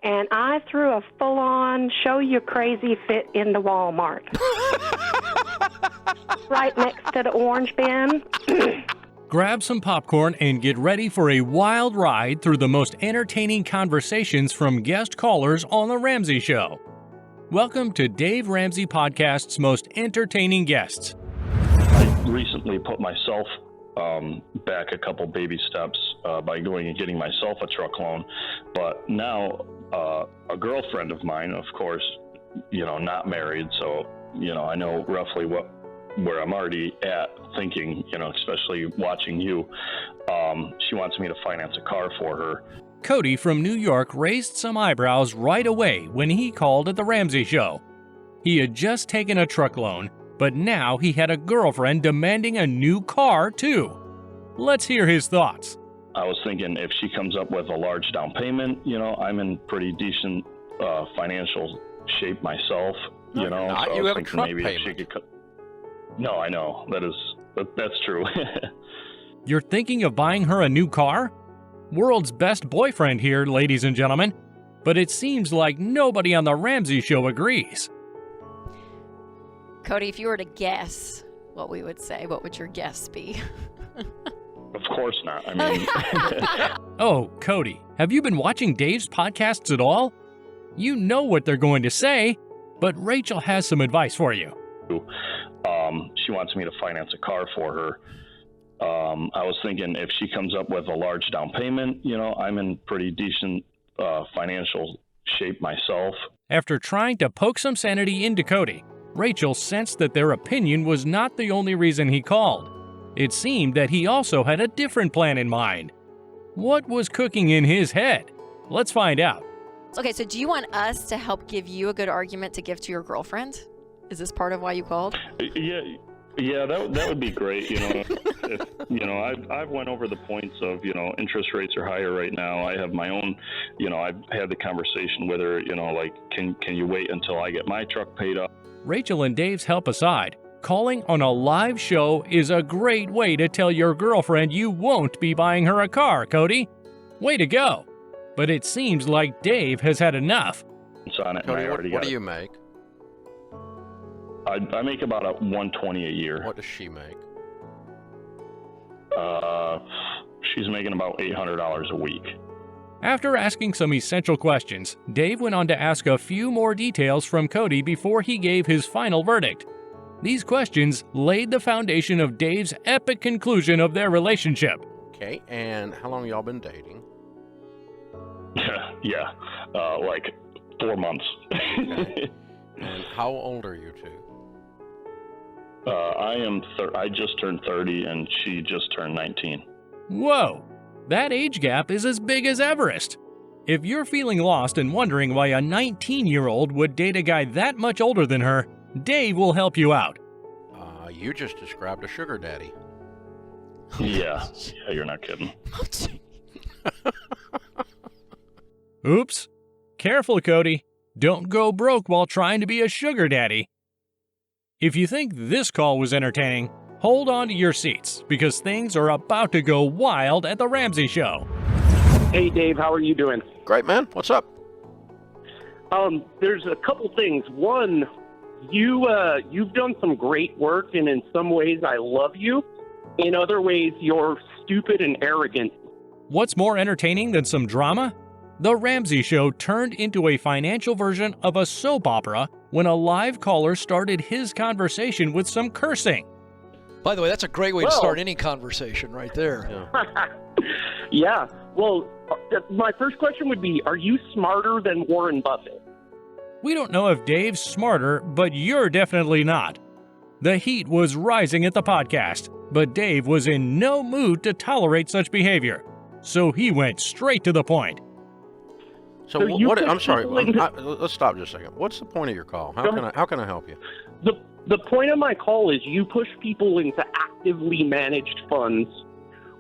and I threw a full-on show you crazy fit in the Walmart. Right next to the orange bin. Grab some popcorn and get ready for a wild ride through the most entertaining conversations from guest callers on The Ramsey Show. Welcome to Dave Ramsey Podcast's most entertaining guests. I recently put myself back a couple baby steps by going and getting myself a truck loan. But now a girlfriend of mine, of course, not married, so, I know roughly where I'm already at thinking, especially watching you. She wants me to finance a car for her. Cody from New York raised some eyebrows right away when he called at The Ramsey Show. He had just taken a truck loan, but now he had a girlfriend demanding a new car, too. Let's hear his thoughts. I was thinking if she comes up with a large down payment, I'm in pretty decent financial shape myself, No, so I you was have a thinking truck maybe payment. if she could. No, I know that's true. You're thinking of buying her a new car? World's best boyfriend here, ladies and gentlemen. But it seems like nobody on The Ramsey Show agrees. Cody, if you were to guess what we would say, what would your guess be? Of course not. I mean, Oh, Cody, have you been watching Dave's podcasts at all? You know what they're going to say, but Rachel has some advice for you. she wants me to finance a car for her. I was thinking if she comes up with a large down payment, I'm in pretty decent financial shape myself. After trying to poke some sanity into Cody, Rachel sensed that their opinion was not the only reason he called. It seemed that he also had a different plan in mind. What was cooking in his head? Let's find out. Okay, so do you want us to help give you a good argument to give to your girlfriend? Is this part of why you called? Yeah, that would be great. If, I've went over the points of, interest rates are higher right now. I have my own, I've had the conversation with her, like, can you wait until I get my truck paid up? Rachel and Dave's help aside, calling on a live show is a great way to tell your girlfriend you won't be buying her a car, Cody. Way to go. But it seems like Dave has had enough. It's on it, Cody, and I already what got do it. you make? I make about a $120 a year. What does she make? She's making about $800 a week. After asking some essential questions, Dave went on to ask a few more details from Cody before he gave his final verdict. These questions laid the foundation of Dave's epic conclusion of their relationship. Okay, and how long y'all been dating? Yeah, like 4 months. Okay. And how old are you two? I just turned 30 and she just turned 19. Whoa! That age gap is as big as Everest. If you're feeling lost and wondering why a 19-year-old would date a guy that much older than her, Dave will help you out. You just described a sugar daddy. Yeah, you're not kidding. Oops. Careful, Cody. Don't go broke while trying to be a sugar daddy. If you think this call was entertaining, hold on to your seats because things are about to go wild at The Ramsey Show. Hey, Dave, how are you doing? Great, man. What's up? There's a couple things. One, you've done some great work, and in some ways I love you. In other ways, you're stupid and arrogant. What's more entertaining than some drama? The Ramsey Show turned into a financial version of a soap opera when a live caller started his conversation with some cursing. By the way, that's a great way to start any conversation right there. Yeah. Yeah. Well, my first question would be, are you smarter than Warren Buffett? We don't know if Dave's smarter, but you're definitely not. The heat was rising at the podcast, but Dave was in no mood to tolerate such behavior. So he went straight to the point. So you what? push I'm sorry. people into- Let's stop just a second. What's the point of your call? How can I help you? The point of my call is you push people into actively managed funds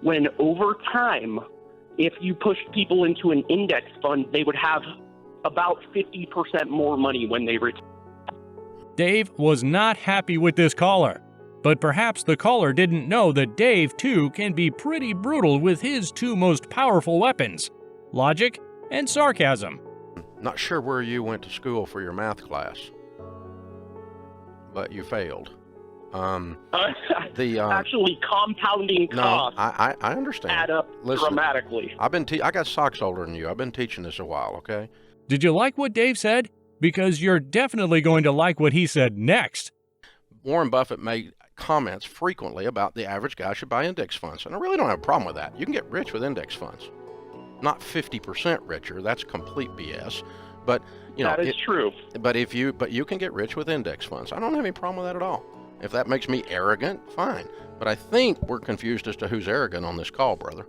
when over time, if you pushed people into an index fund, they would have about 50% more money when they retire. Dave was not happy with this caller, but perhaps the caller didn't know that Dave, too, can be pretty brutal with his two most powerful weapons, logic and sarcasm. Not sure where you went to school for your math class, but you failed. Actually, compounding costs I understand. add up dramatically. I got socks older than you. I've been teaching this a while, okay? Did you like what Dave said? Because you're definitely going to like what he said next. Warren Buffett made comments frequently about the average guy should buy index funds, and I really don't have a problem with that. You can get rich with index funds. Not 50% richer, that's complete BS. But you know that is true. But you can get rich with index funds. I don't have any problem with that at all. If that makes me arrogant, fine. But I think we're confused as to who's arrogant on this call, brother.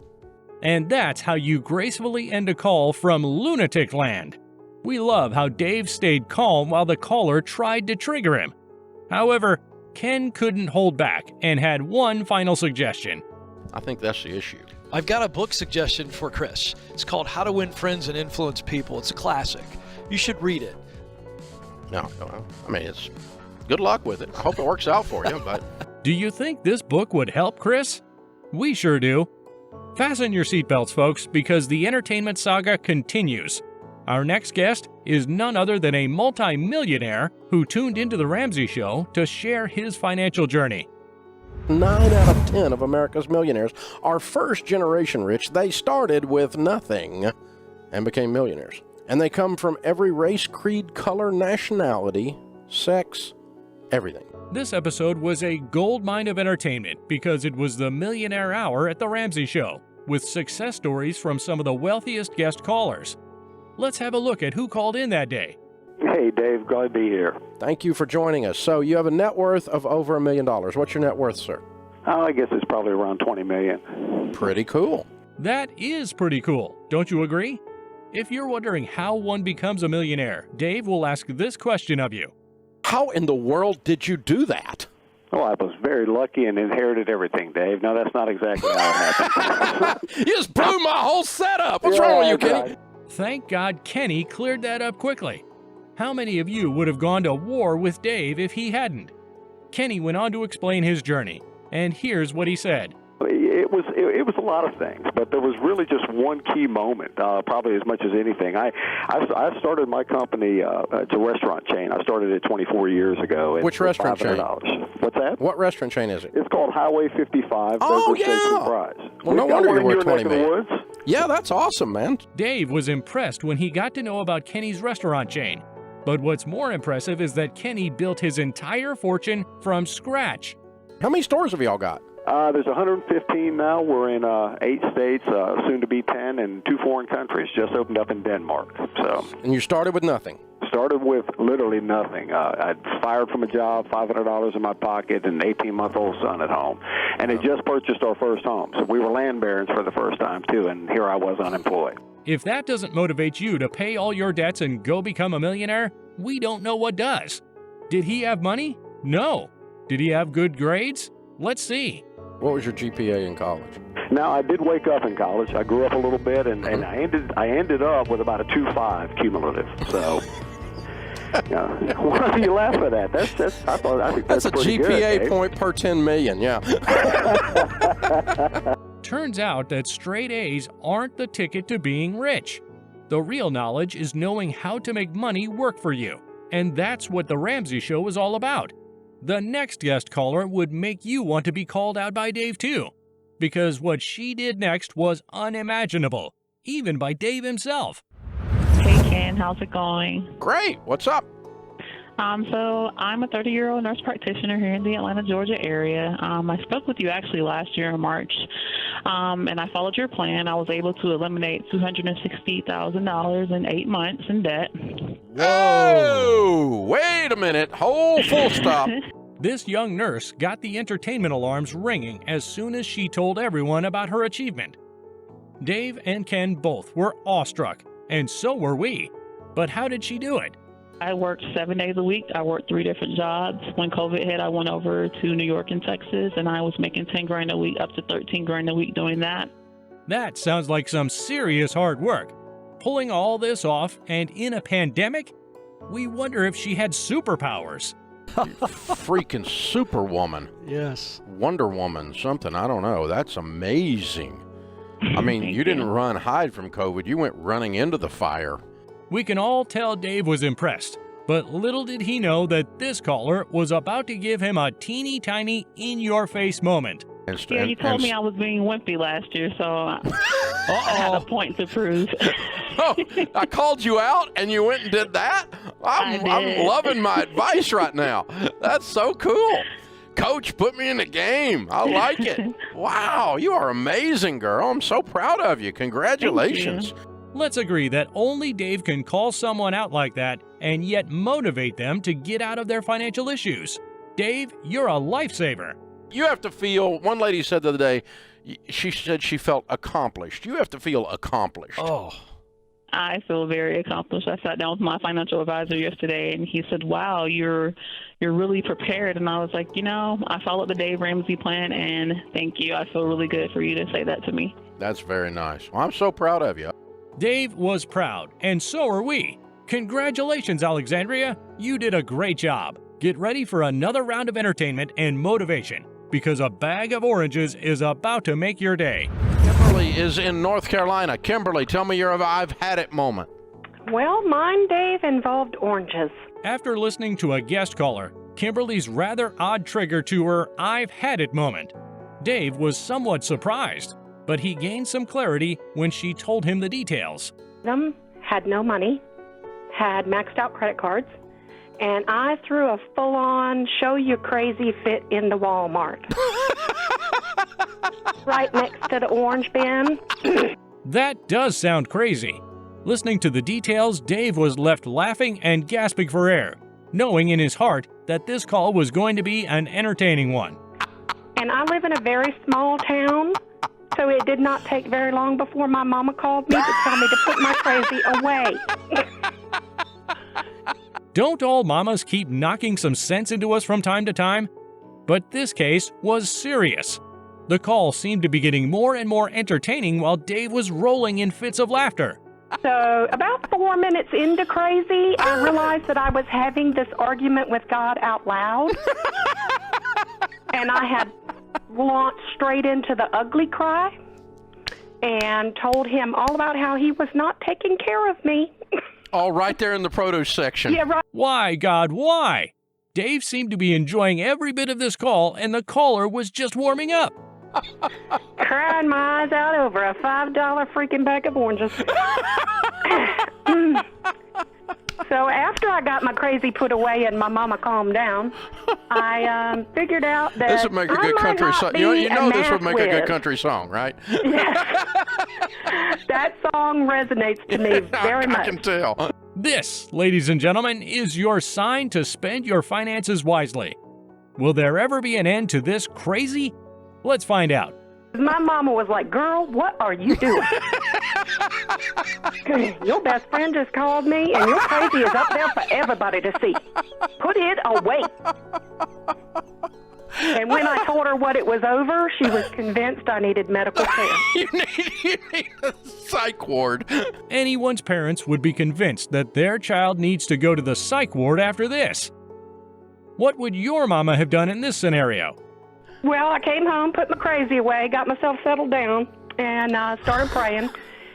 And that's how you gracefully end a call from Lunatic Land. We love how Dave stayed calm while the caller tried to trigger him. However, Ken couldn't hold back and had one final suggestion. I think that's the issue. I've got a book suggestion for Chris. It's called How to Win Friends and Influence People. It's a classic. You should read it. No, I mean, it's good luck with it. I hope it works out for you, but... Do you think this book would help Chris? We sure do. Fasten your seatbelts, folks, because the entertainment saga continues. Our next guest is none other than a multi-millionaire who tuned into the Ramsey Show to share his financial journey. 9 out of 10 of America's millionaires are first-generation rich. They started with nothing and became millionaires. And they come from every race, creed, color, nationality, sex, everything. This episode was a goldmine of entertainment because it was the Millionaire Hour at the Ramsey Show, with success stories from some of the wealthiest guest callers. Let's have a look at who called in that day. Hey, Dave. Glad to be here. Thank you for joining us. So you have a net worth of over $1 million. What's your net worth, sir? I guess it's probably around $20 million. Pretty cool. That is pretty cool, don't you agree? If you're wondering how one becomes a millionaire, Dave will ask this question of you. How in the world did you do that? Well, I was very lucky and inherited everything, Dave. No, that's not exactly how it happened. You just blew my whole setup. What's wrong with you, Kenny? Right. Thank God Kenny cleared that up quickly. How many of you would have gone to war with Dave if he hadn't? Kenny went on to explain his journey, and here's what he said. It was a lot of things, but there was really just one key moment, probably as much as anything. I started my company, it's a restaurant chain. I started it 24 years ago. Which restaurant chain? What's that? What restaurant chain is it? It's called Highway 55. Oh, yeah. Well, no wonder you're worth $20 million. Yeah, that's awesome, man. Dave was impressed when he got to know about Kenny's restaurant chain. But what's more impressive is that Kenny built his entire fortune from scratch. How many stores have y'all got? There's 115 now. We're in 8 states, soon to be 10, and 2 foreign countries. Just opened up in Denmark. So. And you started with nothing? Started with literally nothing. I'd fired from a job, $500 in my pocket, and an 18-month-old son at home. And had just purchased our first home. So we were land barons for the first time, too, and here I was unemployed. If that doesn't motivate you to pay all your debts and go become a millionaire, we don't know what does. Did he have money? No. Did he have good grades? Let's see. What was your GPA in college? Now, I did wake up in college. I grew up a little bit, and I ended up with about a 2.5 cumulative. So, why do you laugh at that? I think that's a pretty GPA good, point per 10 million, yeah. Turns out that straight A's aren't the ticket to being rich. The real knowledge is knowing how to make money work for you. And that's what the Ramsey Show is all about. The next guest caller would make you want to be called out by Dave too, because what she did next was unimaginable, even by Dave himself. Hey Ken, how's it going? Great, what's up? So I'm a 30-year-old nurse practitioner here in the Atlanta, Georgia area. I spoke with you actually last year in March, and I followed your plan. I was able to eliminate $260,000 in 8 months in debt. Whoa! Wait a minute. Hold full stop. This young nurse got the entertainment alarms ringing as soon as she told everyone about her achievement. Dave and Ken both were awestruck, and so were we. But how did she do it? I worked 7 days a week. I worked 3 different jobs. When COVID hit, I went over to New York and Texas, and I was making $10,000 a week, up to $13,000 a week doing that. That sounds like some serious hard work. Pulling all this off, and in a pandemic? We wonder if she had superpowers. Freaking superwoman. Yes. Wonder Woman, something, I don't know. That's amazing. I mean, you didn't run hide from COVID. You went running into the fire. We can all tell Dave was impressed, but little did he know that this caller was about to give him a teeny tiny in-your-face moment. Yeah, you told me I was being wimpy last year, so I had a point to prove. Oh, I called you out and you went and did that? I'm loving my advice right now. That's so cool. Coach, put me in the game. I like it. Wow, you are amazing, girl. I'm so proud of you. Congratulations. Let's agree that only Dave can call someone out like that and yet motivate them to get out of their financial issues. Dave, you're a lifesaver. You have to feel, one lady said the other day, she said she felt accomplished. You have to feel accomplished. Oh. I feel very accomplished. I sat down with my financial advisor yesterday, and he said, wow, you're really prepared. And I was like, I followed the Dave Ramsey plan, and thank you. I feel really good for you to say that to me. That's very nice. Well, I'm so proud of you. Dave was proud, and so are we. Congratulations, Alexandria. You did a great job. Get ready for another round of entertainment and motivation, because a bag of oranges is about to make your day. Kimberly is in North Carolina. Kimberly, tell me your I've had it moment. Well, mine, Dave, involved oranges. After listening to a guest caller, Kimberly's rather odd trigger to her I've had it moment, Dave was somewhat surprised, but he gained some clarity when she told him the details. Had no money, had maxed out credit cards, and I threw a full-on show you crazy fit in the Walmart. Right next to the orange bin. That does sound crazy. Listening to the details, Dave was left laughing and gasping for air, knowing in his heart that this call was going to be an entertaining one. And I live in a very small town, so it did not take very long before my mama called me to tell me to put my crazy away. Don't all mamas keep knocking some sense into us from time to time? But this case was serious. The call seemed to be getting more and more entertaining while Dave was rolling in fits of laughter. So about 4 minutes into crazy, I realized that I was having this argument with God out loud. And I had launched straight into the ugly cry and told him all about how he was not taking care of me. All right there in the produce section. Yeah, right. Why, God, why? Dave seemed to be enjoying every bit of this call, and the caller was just warming up. Crying my eyes out over a $5 freaking bag of oranges. So after I got my crazy put away and my mama calmed down, I figured out that this would make a good country song. You know this would make a good country song, right? Yes. That song resonates to me very much. I can tell. This, ladies and gentlemen, is your sign to spend your finances wisely. Will there ever be an end to this crazy? Let's find out. My mama was like, girl, what are you doing? Your best friend just called me, and your crazy is up there for everybody to see. Put it away. And when I told her what it was over, she was convinced I needed medical care. You need a psych ward. Anyone's parents would be convinced that their child needs to go to the psych ward after this. What would your mama have done in this scenario? Well, I came home, put my crazy away, got myself settled down, and started praying.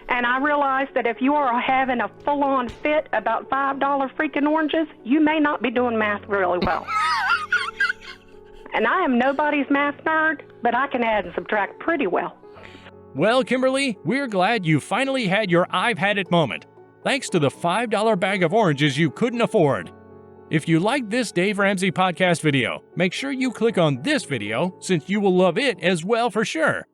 And I realized that if you are having a full-on fit about $5 freaking oranges, you may not be doing math really well. And I am nobody's math nerd, but I can add and subtract pretty well. Well, Kimberly, we're glad you finally had your I've had it moment, thanks to the $5 bag of oranges you couldn't afford. If you liked this Dave Ramsey podcast video, make sure you click on this video since you will love it as well for sure.